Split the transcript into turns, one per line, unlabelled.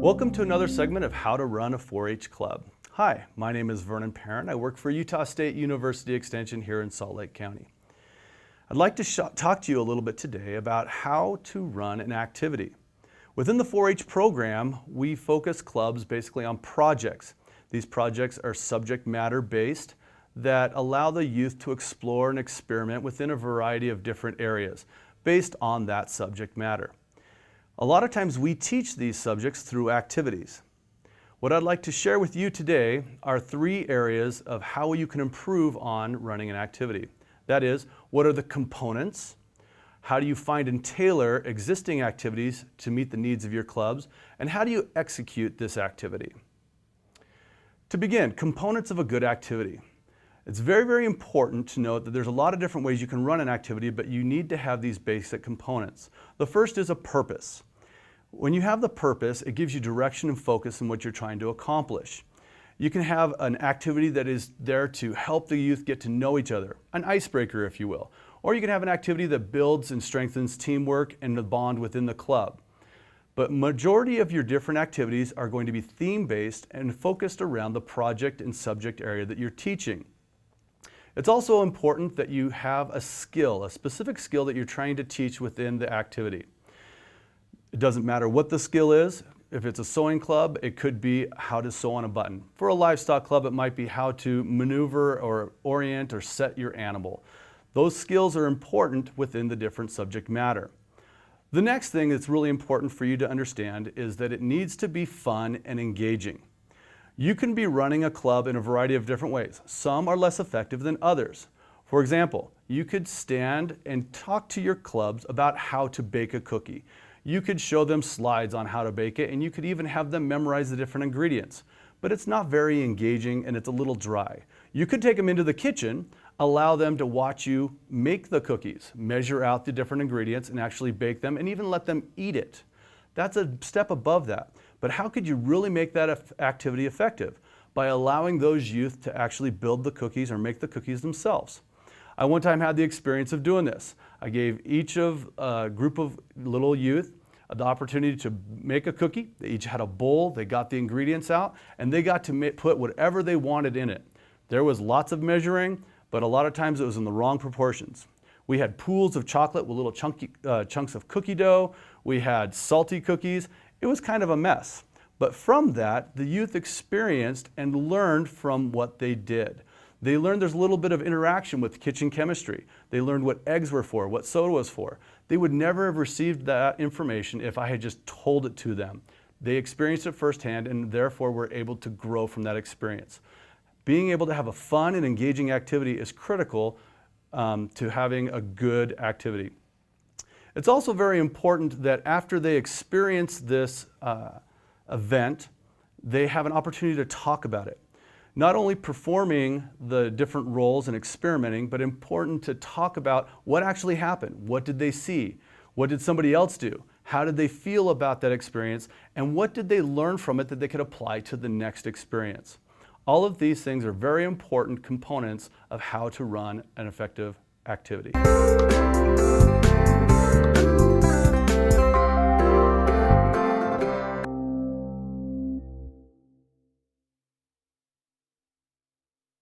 Welcome to another segment of How to Run a 4-H Club. Hi, my name is Vernon Parent. I work for Utah State University Extension here in Salt Lake County. I'd like to talk to you a little bit today about how to run an activity. Within the 4-H program, we focus clubs basically on projects. These projects are subject matter based that allow the youth to explore and experiment within a variety of different areas based on that subject matter. A lot of times we teach these subjects through activities. What I'd like to share with you today are 3 areas of how you can improve on running an activity. That is, what are the components? How do you find and tailor existing activities to meet the needs of your clubs? And how do you execute this activity? To begin, components of a good activity. It's very, very important to note that there's a lot of different ways you can run an activity, but you need to have these basic components. The first is a purpose. When you have the purpose, it gives you direction and focus in what you're trying to accomplish. You can have an activity that is there to help the youth get to know each other, an icebreaker if you will. Or you can have an activity that builds and strengthens teamwork and the bond within the club. But majority of your different activities are going to be theme-based and focused around the project and subject area that you're teaching. It's also important that you have a skill, a specific skill that you're trying to teach within the activity. It doesn't matter what the skill is. If it's a sewing club, it could be how to sew on a button. For a livestock club, it might be how to maneuver or orient or set your animal. Those skills are important within the different subject matter. The next thing that's really important for you to understand is that it needs to be fun and engaging. You can be running a club in a variety of different ways. Some are less effective than others. For example, you could stand and talk to your clubs about how to bake a cookie. You could show them slides on how to bake it, and you could even have them memorize the different ingredients. But it's not very engaging and it's a little dry. You could take them into the kitchen, allow them to watch you make the cookies, measure out the different ingredients and actually bake them, and even let them eat it. That's a step above that. But how could you really make that activity effective? By allowing those youth to actually build the cookies or make the cookies themselves. I one time had the experience of doing this. I gave each of a group of little youth the opportunity to make a cookie. They each had a bowl, they got the ingredients out, and they got to put whatever they wanted in it. There was lots of measuring, but a lot of times it was in the wrong proportions. We had pools of chocolate with little chunks of cookie dough. We had salty cookies. It was kind of a mess. But from that, the youth experienced and learned from what they did. They learned there's a little bit of interaction with kitchen chemistry. They learned what eggs were for, what soda was for. They would never have received that information if I had just told it to them. They experienced it firsthand and therefore were able to grow from that experience. Being able to have a fun and engaging activity is critical to having a good activity. It's also very important that after they experience this event, they have an opportunity to talk about it. Not only performing the different roles and experimenting, but important to talk about what actually happened. What did they see? What did somebody else do? How did they feel about that experience? And what did they learn from it that they could apply to the next experience? All of these things are very important components of how to run an effective activity.